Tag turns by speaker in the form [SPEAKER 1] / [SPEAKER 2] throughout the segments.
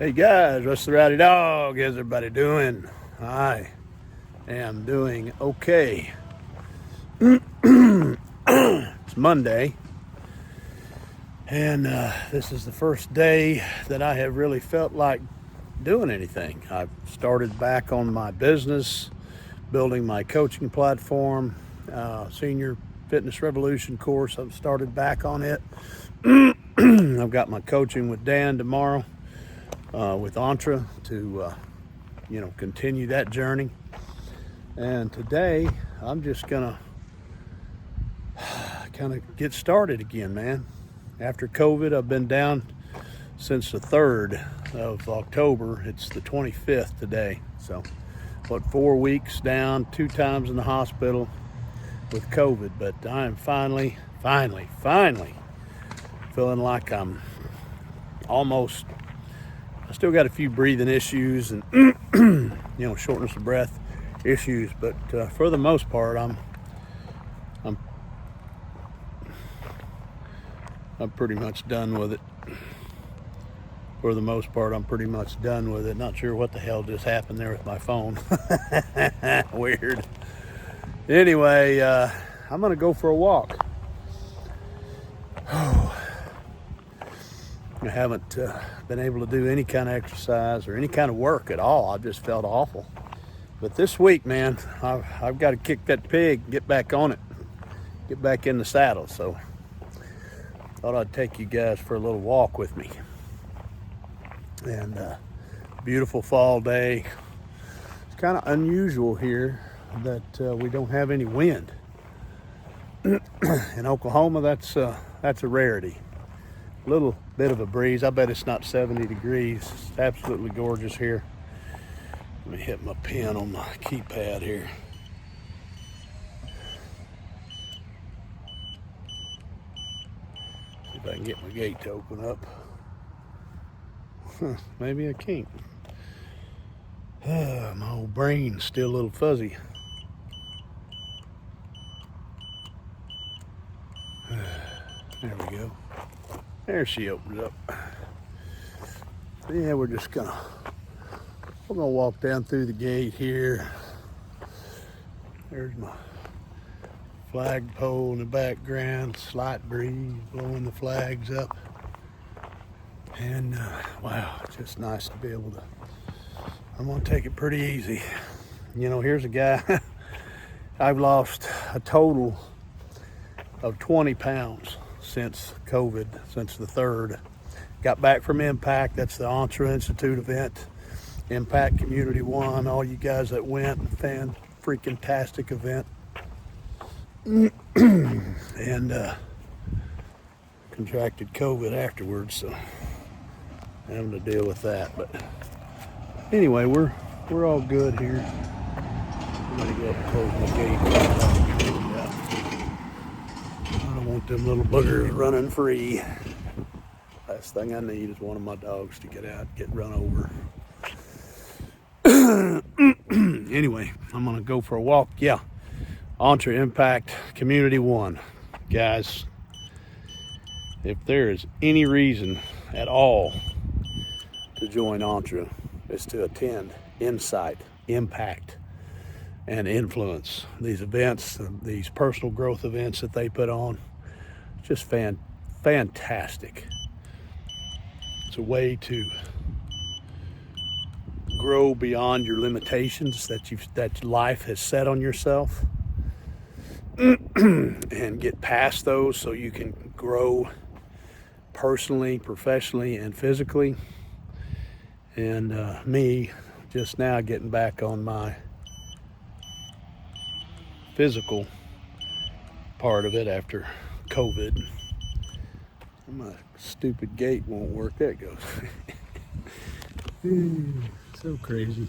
[SPEAKER 1] Hey guys, Russ the Rowdy Dog. How's everybody doing? I am doing okay. It's Monday, and this is the first day that I have really felt like doing anything. I've started back on my business, building my coaching platform, Senior Fitness Revolution course. I've started back on it. I've got my coaching with Dan tomorrow. With Entre to, continue that journey. And today, I'm just gonna kind of get started again, man. After COVID, I've been down since the 3rd of October. It's the 25th today. So, 4 weeks down, 2 times in the hospital with COVID. But I am finally feeling like I'm almost. I still got a few breathing issues and shortness of breath issues, but for the most part, I'm pretty much done with it. For the most part, I'm pretty much done with it. Not sure what the hell just happened there with my phone. Weird. Anyway, I'm gonna go for a walk. I haven't been able to do any kind of exercise or any kind of work at all. I've just felt awful. But this week, man, I've got to kick that pig, get back on it, get back in the saddle. So thought I'd take you guys for a little walk with me. And beautiful fall day. It's kind of unusual here that we don't have any wind. In Oklahoma, that's a rarity. A little bit of a breeze. I bet it's not 70 degrees. It's absolutely gorgeous here. Let me hit my pen on my keypad here. See if I can get my gate to open up. Maybe I can't. My old brain's still a little fuzzy. There we go. There she opens up. Yeah, we're gonna walk down through the gate here. There's my flagpole in the background, slight breeze blowing the flags up. And wow, it's just nice to be able to, I'm gonna take it pretty easy. Here's a guy, I've lost a total of 20 pounds since COVID, since the 3rd. Got back from Impact. That's the Entre Institute event. Impact Community 1. All you guys that went, fan-freaking-tastic event. And contracted COVID afterwards, so having to deal with that. But anyway, we're all good here. I'm gonna go up and close my gate. I don't want them little boogers running free. Last thing I need is one of my dogs to get out, get run over. Anyway, I'm gonna go for a walk. Yeah, Entre Impact Community 1. Guys, if there is any reason at all to join Entre, it's to attend, insight, impact, and influence these events, these personal growth events that they put on. Just fantastic. It's a way to grow beyond your limitations that life has set on yourself, and get past those so you can grow personally, professionally, and physically. And me just now getting back on my physical part of it after COVID. My stupid gate won't work. There it goes. So crazy.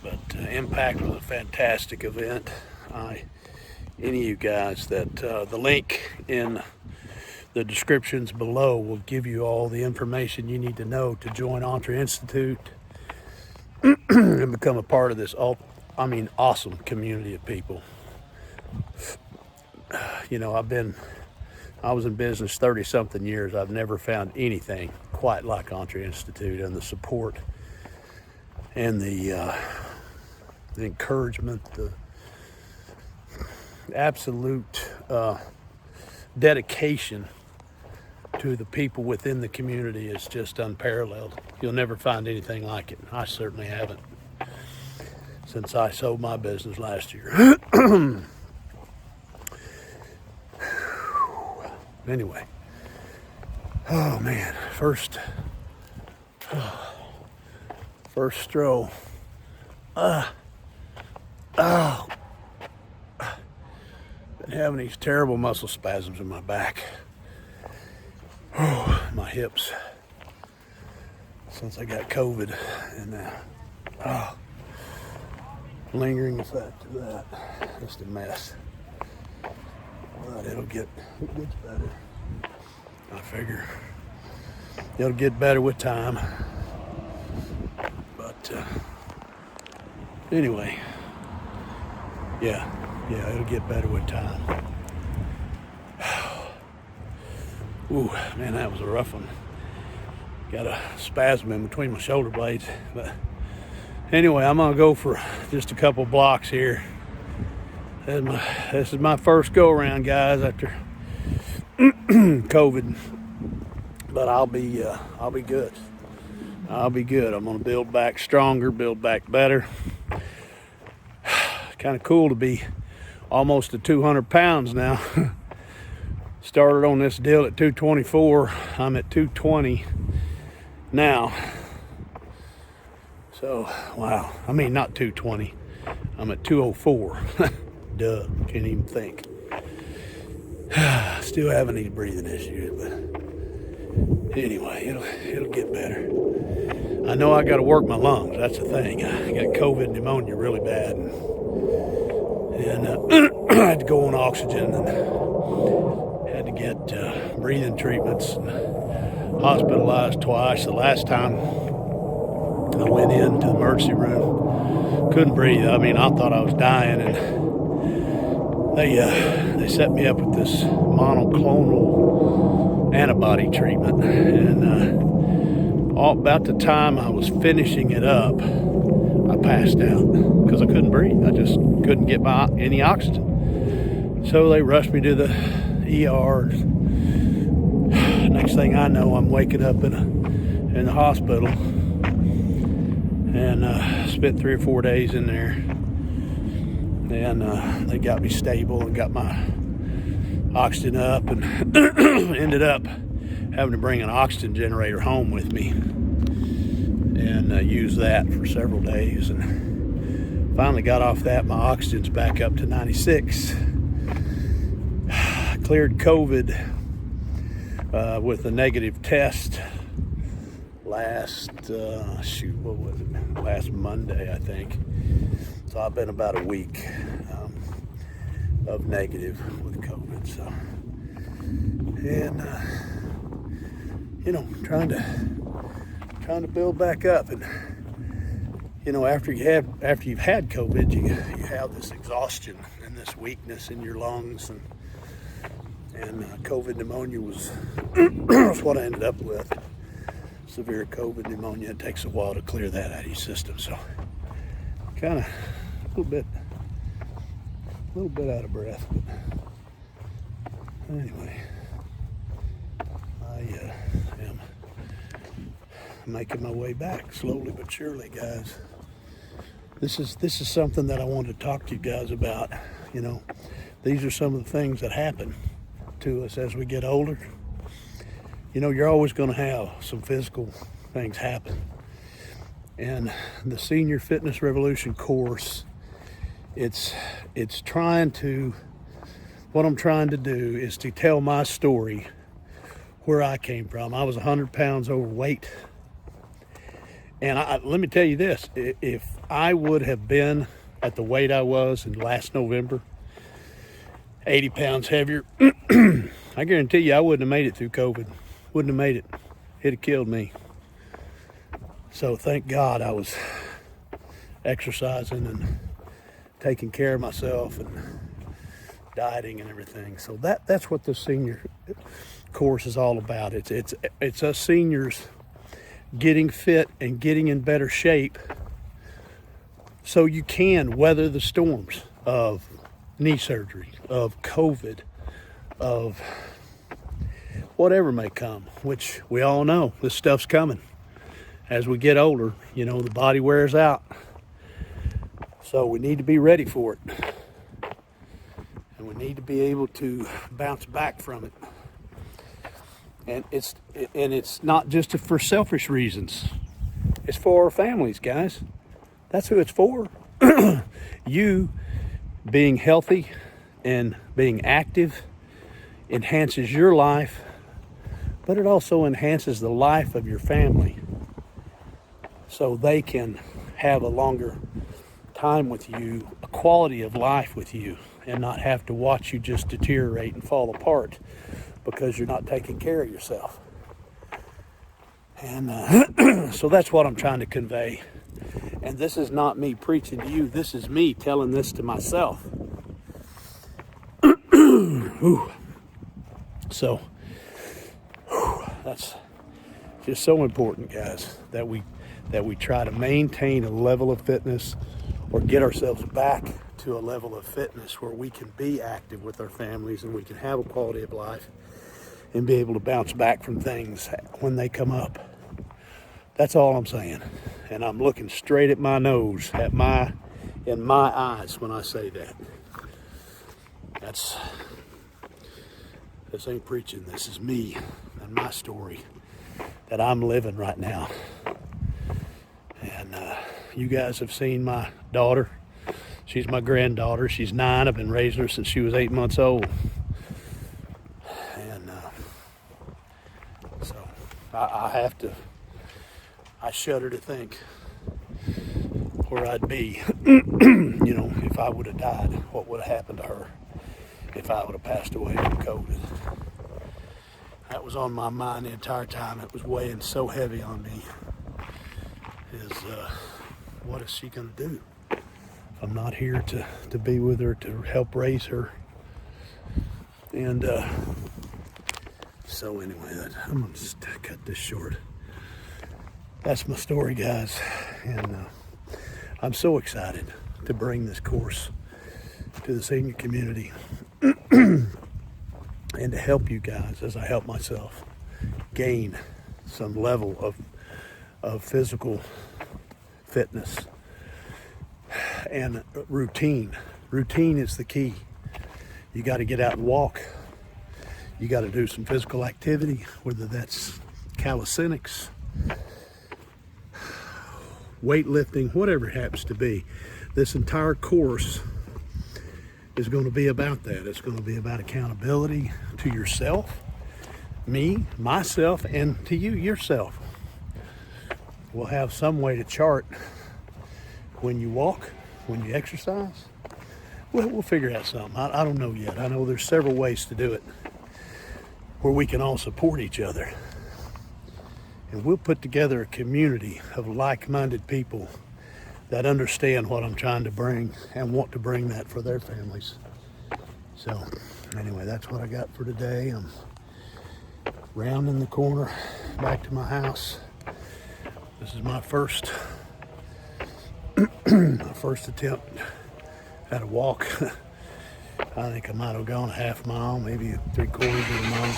[SPEAKER 1] But Impact was a fantastic event. Any of you guys that the link in the descriptions below will give you all the information you need to know to join Entre Institute and become a part of this awesome community of people. I've been I was in business 30-something years. I've never found anything quite like Entre Institute, and the support and the encouragement, the absolute dedication to the people within the community is just unparalleled. You'll never find anything like it. I certainly haven't since I sold my business last year. Anyway, oh man, first stroll. Been having these terrible muscle spasms in my back. Oh, my hips since I got COVID, and lingering effect of that. Just a mess. But it gets better. I figure it'll get better with time. But anyway, yeah, it'll get better with time. Ooh, man, that was a rough one. Got a spasm in between my shoulder blades. But anyway, I'm gonna go for just a couple blocks here. This is my first go around, guys, after COVID. But I'll be good. I'll be good. I'm gonna build back stronger, build back better. Kind of cool to be almost to 200 pounds now. Started on this deal at 224. I'm at 220 now. So, wow. I mean, not 220. I'm at 204. Duh, can't even think. Still having these breathing issues, but anyway, it'll get better. I know I got to work my lungs. That's the thing. I got COVID pneumonia really bad, and I had to go on oxygen and had to get breathing treatments and hospitalized twice. The last time I went into the emergency room, couldn't breathe. I mean, I thought I was dying, and they set me up with this monoclonal antibody treatment, and about the time I was finishing it up, I passed out because I couldn't breathe. I just couldn't get by any oxygen. So they rushed me to the ER. Next thing I know, I'm waking up in the hospital, and spent 3 or 4 days in there. And they got me stable and got my oxygen up, and ended up having to bring an oxygen generator home with me and use that for several days. And finally got off that. My oxygen's back up to 96. Cleared COVID with a negative test last Monday, I think. So I've been about a week of negative with COVID. So, and trying to build back up. And after you've had COVID, you have this exhaustion and this weakness in your lungs, and COVID pneumonia was what I ended up with. Severe COVID pneumonia. It takes a while to clear that out of your system. So, kind of a little bit out of breath, but anyway, I am making my way back slowly but surely, guys. This is something that I wanted to talk to you guys about. These are some of the things that happen to us as we get older. You're always going to have some physical things happen. And the Senior Fitness Revolution course, what I'm trying to do is to tell my story, where I came from. I was 100 pounds overweight. And let me tell you this, if I would have been at the weight I was in last November, 80 pounds heavier, I guarantee you I wouldn't have made it through COVID. Wouldn't have made it. It'd have killed me. So thank God I was exercising and taking care of myself, and dieting and everything. So that's what the senior course is all about. It's us seniors getting fit and getting in better shape so you can weather the storms of knee surgery, of COVID, of whatever may come, which we all know this stuff's coming. As we get older, the body wears out. So we need to be ready for it. And we need to be able to bounce back from it. And it's not just for selfish reasons. It's for our families, guys. That's who it's for. You being healthy and being active enhances your life, but it also enhances the life of your family, so they can have a longer time with you, a quality of life with you, and not have to watch you just deteriorate and fall apart because you're not taking care of yourself. And so that's what I'm trying to convey. And this is not me preaching to you. This is me telling this to myself. So that's just so important, guys, that we try to maintain a level of fitness, or get ourselves back to a level of fitness where we can be active with our families and we can have a quality of life and be able to bounce back from things when they come up. That's all I'm saying. And I'm looking straight at my nose, in my eyes when I say that. This ain't preaching. This is me and my story that I'm living right now. And you guys have seen my daughter. She's my granddaughter. She's 9. I've been raising her since she was 8 months old. And so I shudder to think where I'd be, if I would have died, what would have happened to her if I would have passed away from COVID. That was on my mind the entire time. It was weighing so heavy on me. What is she going to do? I'm not here to be with her, to help raise her. And so anyway, I'm going to just cut this short. That's my story, guys. And I'm so excited to bring this course to the senior community and to help you guys, as I help myself, gain some level of physical fitness and routine. Routine is the key. You got to get out and walk. You got to do some physical activity, whether that's calisthenics, weightlifting, whatever it happens to be. This entire course is going to be about that. It's going to be about accountability to yourself, me, myself, and to you, yourself. We'll have some way to chart when you walk, when you exercise. We'll figure out something. I don't know yet. I know there's several ways to do it where we can all support each other. And we'll put together a community of like-minded people that understand what I'm trying to bring and want to bring that for their families. So anyway, that's what I got for today. I'm rounding the corner back to my house. This is my first attempt at a walk. I think I might have gone a half mile, maybe 3/4 of a mile.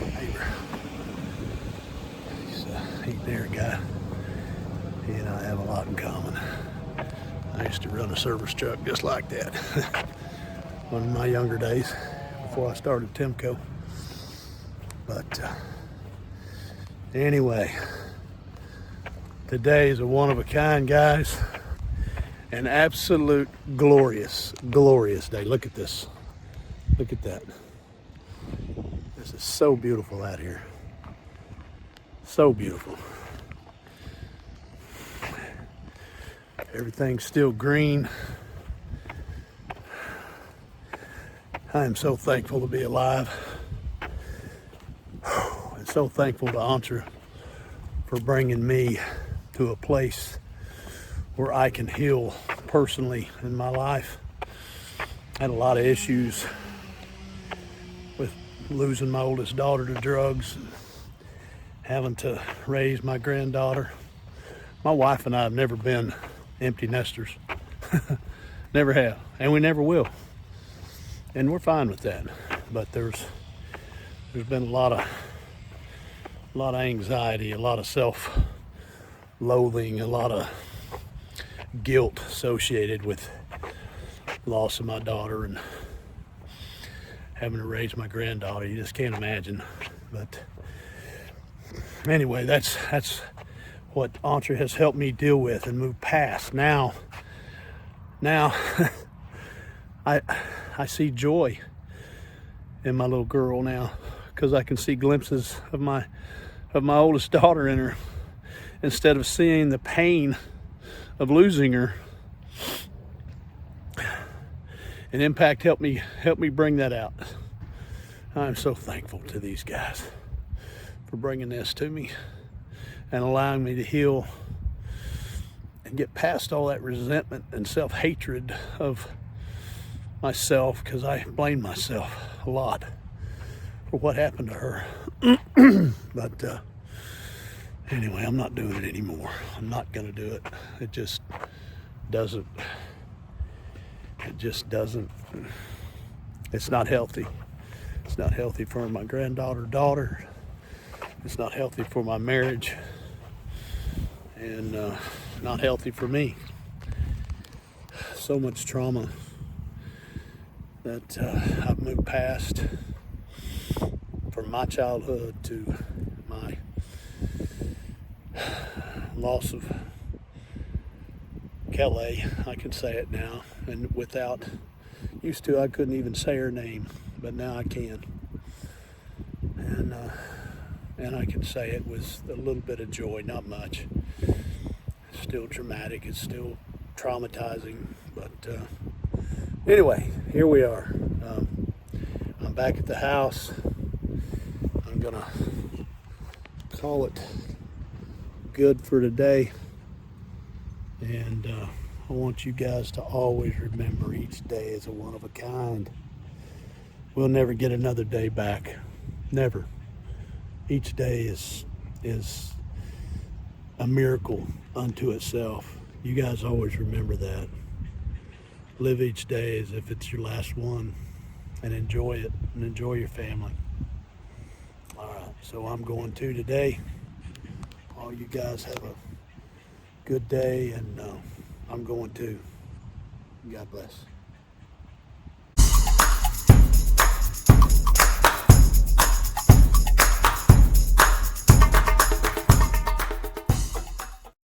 [SPEAKER 1] My neighbor, he's a dairy guy. He and I have a lot in common. I used to run a service truck just like that. One of my younger days before I started Timco. But anyway, today is a one-of-a-kind, guys. An absolute glorious, glorious day. Look at this. Look at that. This is so beautiful out here. So beautiful. Everything's still green. I am so thankful to be alive. And so thankful to Antra for bringing me to a place where I can heal personally in my life. I had a lot of issues with losing my oldest daughter to drugs and having to raise my granddaughter. My wife and I have never been empty nesters. Never have, and we never will. And we're fine with that. But there's been a lot of anxiety, a lot of self-loathing, a lot of guilt associated with loss of my daughter and having to raise my granddaughter. You just can't imagine. But anyway, that's what Entre has helped me deal with and move past. Now I see joy in my little girl now, because I can see glimpses of my oldest daughter in her, instead of seeing the pain of losing her. And Impact helped me bring that out. I'm so thankful to these guys for bringing this to me and allowing me to heal and get past all that resentment and self-hatred of myself, because I blame myself a lot for what happened to her. But anyway, I'm not doing it anymore. I'm not going to do it. It just doesn't. It's not healthy. It's not healthy for my daughter. It's not healthy for my marriage. And not healthy for me. So much trauma that I've moved past, from my childhood to my loss of Kelly. I can say it now, and used to I couldn't even say her name, but now I can. And I can say it with a little bit of joy, not much. It's still traumatic, it's still traumatizing, but anyway, here we are. I'm back at the house. I'm gonna call it good for today, and I want you guys to always remember each day is a one of a kind. We'll never get another day back, never. Each day is a miracle unto itself. You guys always remember that. Live each day as if it's your last one, and enjoy it, and enjoy your family. All right, so I'm going to today. All you guys have a good day, and I'm going to. God bless.